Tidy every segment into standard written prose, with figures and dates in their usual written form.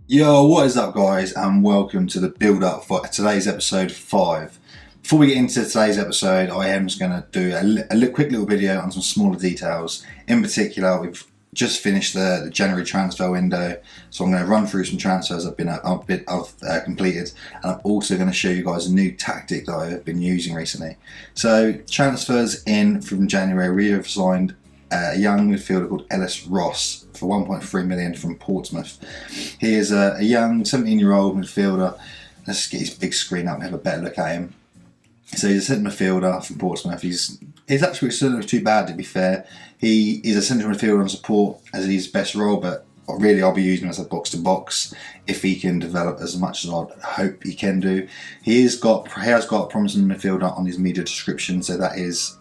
Yo, what is up guys, and welcome to the build up for today's episode 5. Before we get into today's episode, I am just going to do a quick little video on some smaller details. In particular, we've just finished the January transfer window, so I'm going to run through some transfers I've completed, and I'm also going to show you guys a new tactic that I've been using recently. So transfers in from January, we have signed a young midfielder called Ellis Ross for 1.3 million from Portsmouth. He is a young 17-year-old midfielder. Let's get his big screen up and have a better look at him. So he's a centre midfielder from Portsmouth. He's actually not too bad, to be fair. He is a central midfielder on support as his best role, but really I'll be using him as a box-to-box if he can develop as much as I hope he can do. He has got promising midfielder on his media description, so that is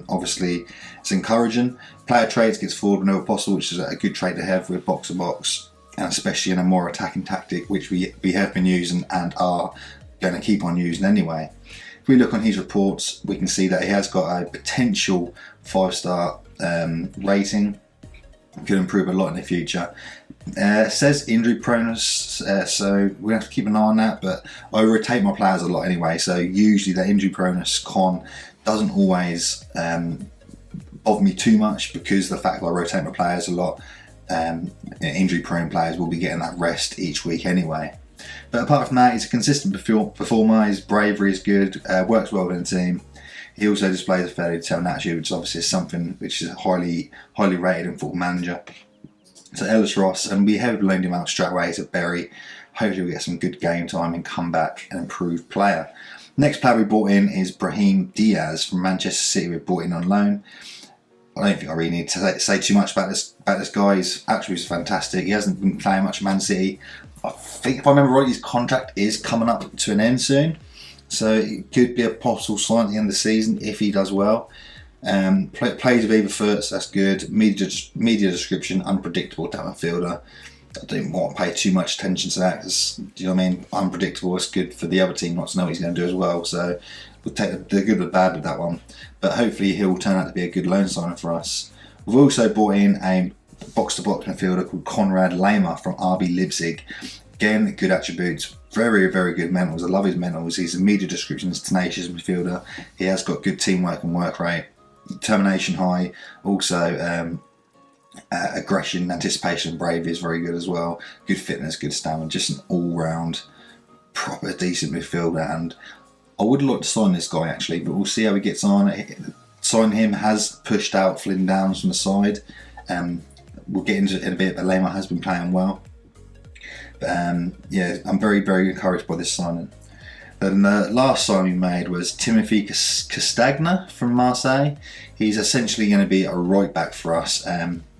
obviously it's encouraging. Player trades gets forward whenever possible, which is a good trait to have with box-to-box, and especially in a more attacking tactic, which we have been using and are going to keep on using anyway. If we look on his reports, we can see that he has got a potential 5-star rating. Could improve a lot in the future. Says injury proneness, so we have to keep an eye on that, but I rotate my players a lot anyway, so usually the injury proneness doesn't always bother me too much, because the fact that I rotate my players a lot, injury prone players will be getting that rest each week anyway. But apart from that, he's a consistent performer, his bravery is good, works well with the team. He also displays a fairly determined attitude, which obviously is something which is highly rated in Football Manager. So Ellis Ross, and we have loaned him out straight away to Bury. Hopefully we'll get some good game time and come back an improved player. Next player we brought in is Brahim Diaz from Manchester City. We brought in on loan. I don't think I really need to say too much about this guy. His attributes are fantastic. He hasn't been playing much Man City. I think, if I remember right, his contract is coming up to an end soon, so it could be a possible sign at the end of the season if he does well. Plays with weve, that's good. Media description, unpredictable down midfielder. I don't want to pay too much attention to that, because, do you know what I mean? Unpredictable, it's good for the other team not to know what he's going to do as well, so we'll take the good with the bad with that one. But hopefully he'll turn out to be a good loan signing for us. We've also brought in a box-to-box midfielder called Konrad Lehmer from RB Leipzig. Again, good attributes, very good mentals. I love his mentals. His media description is tenacious midfielder. He has got good teamwork and work rate, determination high, also aggression, anticipation, bravery is very good as well. Good fitness, good stamina, just an all-round proper decent midfielder. And I would like to sign this guy actually, but we'll see how he gets on. Signing him has pushed out Flynn Downs from the side. We'll get into it in a bit, but Lehmer has been playing well. But yeah, I'm very encouraged by this signing. Then the last signing we made was Timothy Castagna from Marseille. He's essentially going to be a right back for us.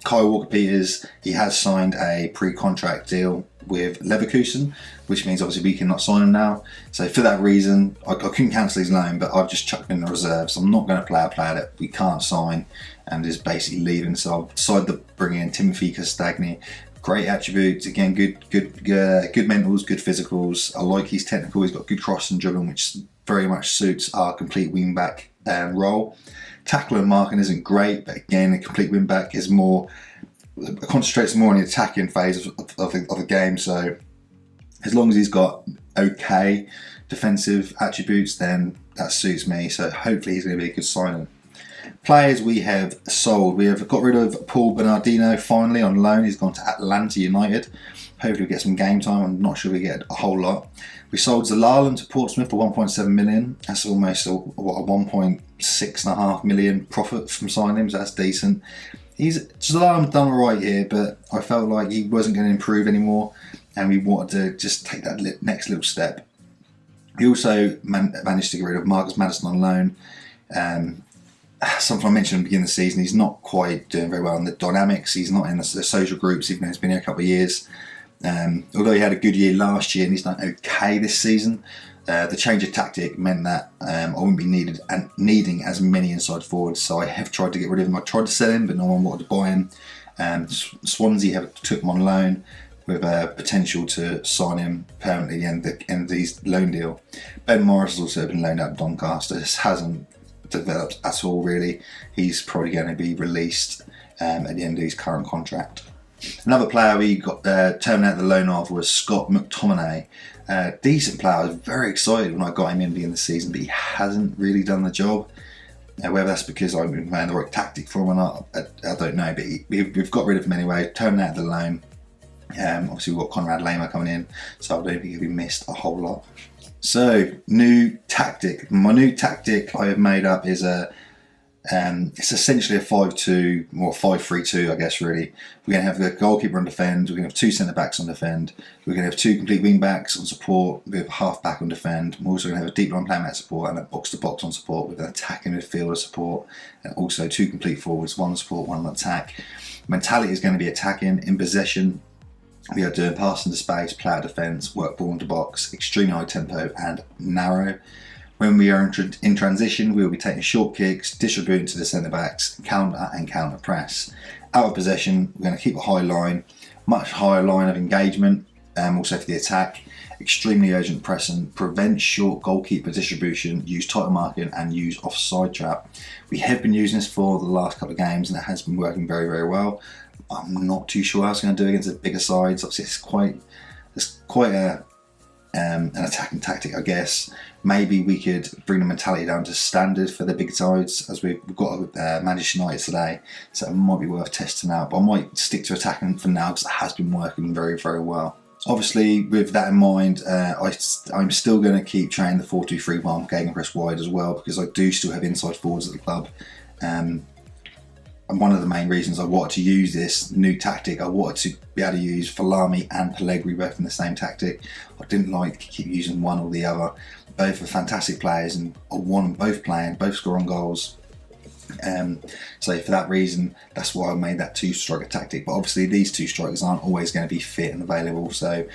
Kyle Walker-Peters, he has signed a pre-contract deal with Leverkusen, which means obviously we cannot sign him now. So for that reason, I couldn't cancel his loan, but I've just chucked him in the reserve. So I'm not going to play a player that we can't sign and is basically leaving. So I've decided to bring in Timothy Castagna. Great attributes, again, good mentals, good physicals. I like his technical. He's got good cross and dribbling, which very much suits our complete wing back role. Tackle and marking isn't great, but again, a complete wing back is concentrates more on the attacking phase of the game. So as long as he's got okay defensive attributes, then that suits me. So hopefully he's going to be a good signing. Players we have sold. We have got rid of Paul Bernardino finally on loan. He's gone to Atlanta United. Hopefully we get some game time. I'm not sure we get a whole lot. We sold Zalalam to Portsmouth for 1.7 million. That's almost a 1.6.5 million profit from signing him, so that's decent. Zalalam's done alright here, but I felt like he wasn't going to improve anymore, and we wanted to just take that next little step. We also managed to get rid of Marcus Maddison on loan. Something I mentioned at the beginning of the season, he's not quite doing very well in the dynamics. He's not in the social groups, even though he's been here a couple of years. Although he had a good year last year and he's done okay this season, the change of tactic meant that I wouldn't be needing as many inside forwards, so I have tried to get rid of him. I tried to sell him, but no one wanted to buy him. Swansea took him on loan with potential to sign him permanently at the end of his loan deal. Ben Morris has also been loaned out to Doncaster. This hasn't developed at all really. He's probably going to be released at the end of his current contract. Another player we got terminated the loan of was Scott McTominay. Decent player. I was very excited when I got him in the beginning of the season, but he hasn't really done the job. Whether that's because I've been playing the right tactic for him or not, I don't know. But we've got rid of him anyway, terminated the loan. Obviously, we've got Conrad Lema coming in, so I don't think he'll be missed a whole lot. So, new tactic. My new tactic I have made up is it's essentially a 5-2 or 5-3-2, I guess. Really, we're going to have the goalkeeper on defend. We're going to have 2 centre backs on defend. We're going to have 2 complete wing backs on support. We have a half back on defend. We're also going to have a deep line playing support and a box to box on support with an attacking midfielder support, and also 2 complete forwards, 1 on support, 1 on attack. Mentality is going to be attacking in possession. We are doing pass into space, player defence, work ball into box, extremely high tempo and narrow. When we are in transition, we will be taking short kicks, distributing to the centre backs, counter and counter press. Out of possession, we're going to keep a high line, much higher line of engagement, also for the attack. Extremely urgent pressing, prevent short goalkeeper distribution, use title marking and use offside trap. We have been using this for the last couple of games and it has been working very, very well. I'm not too sure how it's going to do against the bigger sides. Obviously, it's quite an attacking tactic, I guess. Maybe we could bring the mentality down to standard for the big sides, as we've got Manchester United today, so it might be worth testing out. But I might stick to attacking for now because it has been working very, very well. Obviously, with that in mind, I'm still going to keep training the 4-2-3-1 gegenpress wide as well, because I do still have inside forwards at the club. And one of the main reasons I wanted to use this new tactic, I wanted to be able to use Falami and Pellegrini both in the same tactic. I didn't like to keep using one or the other. Both are fantastic players and I want them both playing, both scoring goals. So for that reason, that's why I made that 2-striker tactic. But obviously these 2 strikers aren't always going to be fit and available. So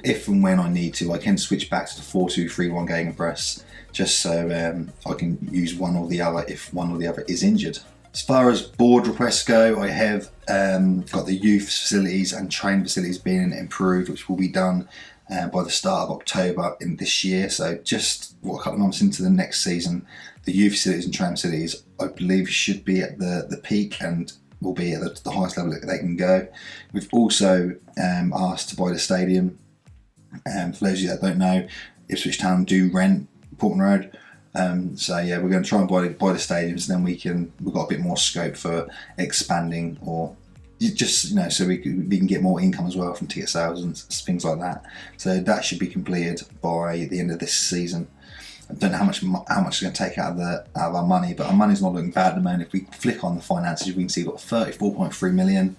if and when I need to, I can switch back to the 4-2-3-1 gegenpress, just so I can use one or the other if one or the other is injured. As far as board requests go, I have got the youth facilities and training facilities being improved, which will be done by the start of October in this year. So just a couple of months into the next season, the youth facilities and training facilities, I believe, should be at the peak and will be at the highest level that they can go. We've also asked to buy the stadium. For those of you that don't know, Ipswich Town do rent Portman Road. So yeah, we're going to try and buy the stadiums, and then we've got a bit more scope for expanding, or just so we can get more income as well from ticket sales and things like that. So that should be completed by the end of this season. I don't know how much it's going to take out of our money, but our money's not looking bad at the moment. If we flick on the finances, we can see we've got 34.3 million.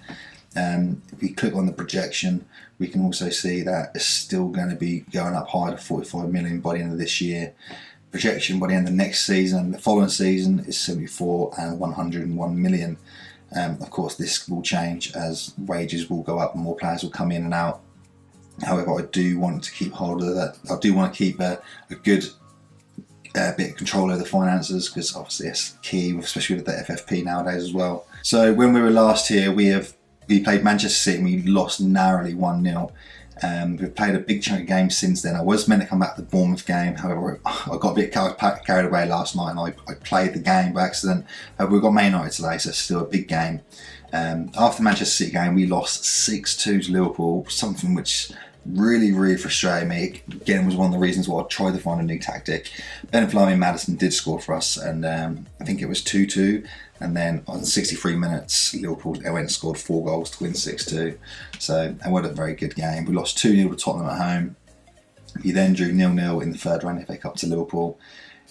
If we click on the projection, we can also see that it's still going to be going up higher to 45 million by the end of this year. Projection by the end of next season, the following season, is 74 and 101 million. Of course, this will change as wages will go up and more players will come in and out. However, I do want to keep hold of that. I do want to keep a good bit of control over the finances, because obviously it's key, especially with the FFP nowadays as well. So when we were last here, we played Manchester City and we lost narrowly 1-0. We've played a big chunk of games since then. I was meant to come back to the Bournemouth game, however I got a bit carried away last night and I played the game by accident. We've got Man United today, so it's still a big game. After the Manchester City game, we lost 6-2 to Liverpool, something which really, really frustrated me. Again, was one of the reasons why I tried to find a new tactic. Ben Falami and Maddison did score for us, and I think it was 2-2. And then on 63 minutes, Liverpool went and scored 4 goals to win 6-2. So it was a very good game. We lost 2-0 to Tottenham at home. We then drew 0-0 in the third round FA Cup to Liverpool.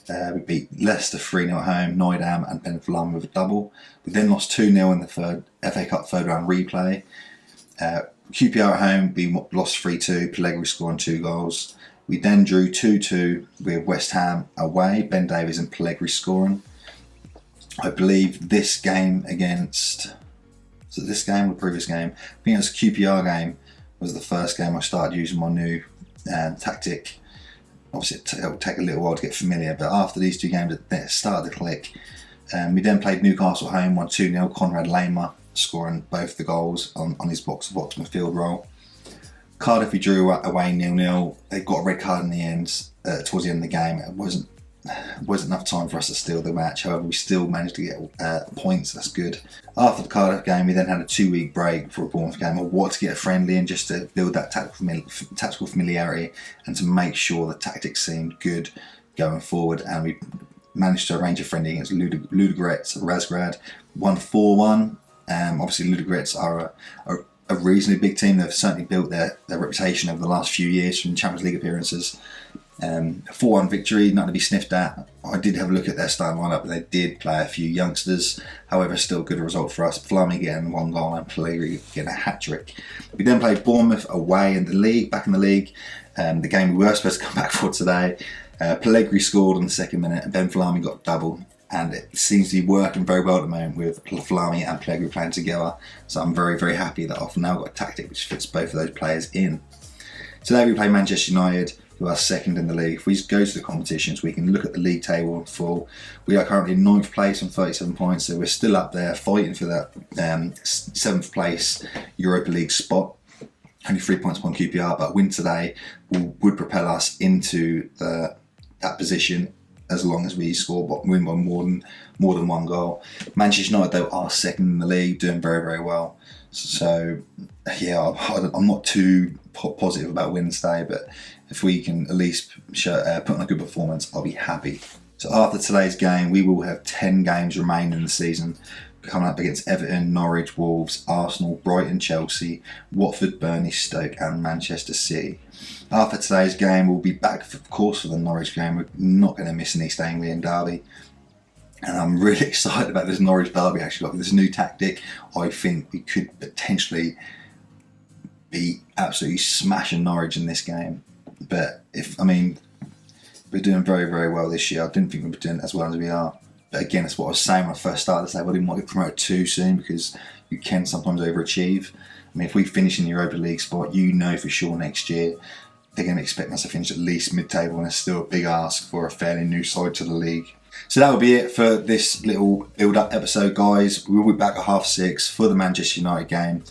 We beat Leicester 3-0 at home, Noidam and Ben Falami with a double. We then lost 2-0 in the third FA Cup third round replay. QPR at home, we lost 3-2, Pellegrini scoring 2 goals. We then drew 2-2 with West Ham away, Ben Davies and Pellegrini scoring. I believe this game against, so this game or the previous game, I think it was QPR game, was the first game I started using my new tactic. Obviously it'll take a little while to get familiar, but after these 2 games it started to click. We then played Newcastle at home, won 2-0, Conrad Lema scoring both the goals on his box-to-box midfield role. Cardiff we drew away 0-0. They got a red card in the end, towards the end of the game. It wasn't wasn't enough time for us to steal the match. However, we still managed to get points. That's good. After the Cardiff game, we then had a 2-week break for a Bournemouth game. I wanted to get a friendly in just to build that tactical familiarity and to make sure the tactics seemed good going forward. And we managed to arrange a friendly against Ludogorets Razgrad, 1-4-1. Obviously, Ludogorets are a reasonably big team. They've certainly built their reputation over the last few years from Champions League appearances. 4-1 victory, not to be sniffed at. I did have a look at their starting lineup, but they did play a few youngsters. However, still good result for us. Flammy getting 1 goal and Pellegrini getting a hat-trick. We then played Bournemouth away in the league, back in the league. The game we were supposed to come back for today. Pellegrini scored on the 2nd minute and Ben Flammy got double. And it seems to be working very well at the moment with Flammy and Pellegrini playing together. So I'm very, very happy that I've now got a tactic which fits both of those players in. Today we play Manchester United, who are 2nd in the league. If we just go to the competitions, we can look at the league table in full. We are currently in 9th place on 37 points, so we're still up there fighting for that 7th place Europa League spot. Only 3 points upon QPR, but a win today would propel us into that position as long as we win by more than 1 goal. Manchester United, though, are 2nd in the league, doing very, very well. So, yeah, I'm not too positive about winning today, but if we can at least put on a good performance, I'll be happy. So after today's game, we will have 10 games remaining in the season, coming up against Everton, Norwich, Wolves, Arsenal, Brighton, Chelsea, Watford, Burnley, Stoke and Manchester City. After today's game, we'll be back, of course, for the Norwich game. We're not going to miss an East Anglian derby. And I'm really excited about this Norwich derby, actually. Like, this new tactic, I think we could potentially be absolutely smashing Norwich in this game. But we're doing very, very well this year. I didn't think we'd be doing as well as we are. But again, that's what I was saying when I first started this. I didn't want to get promoted too soon because you can sometimes overachieve. If we finish in the Europa League spot, you know for sure next year they're going to expect us to finish at least mid-table, and it's still a big ask for a fairly new side to the league. So that will be it for this little build-up episode, guys. We'll be back at 6:30 for the Manchester United game.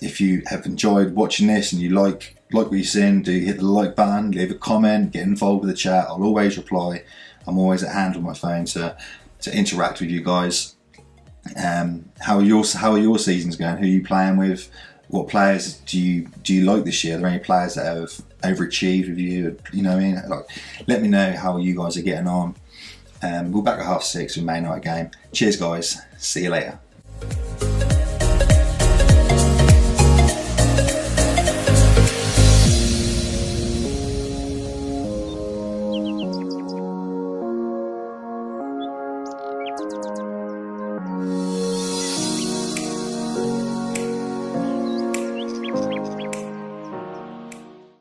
If you have enjoyed watching this and you like what you've seen, do hit the like button, leave a comment, get involved with the chat. I'll always reply. I'm always at hand on my phone to interact with you guys. How are your seasons going? Who are you playing with? What players do you like this year? Are there any players that have overachieved with you? You know what I mean? Let me know how you guys are getting on. We're back at 6:30 with Man United game. Cheers, guys. See you later.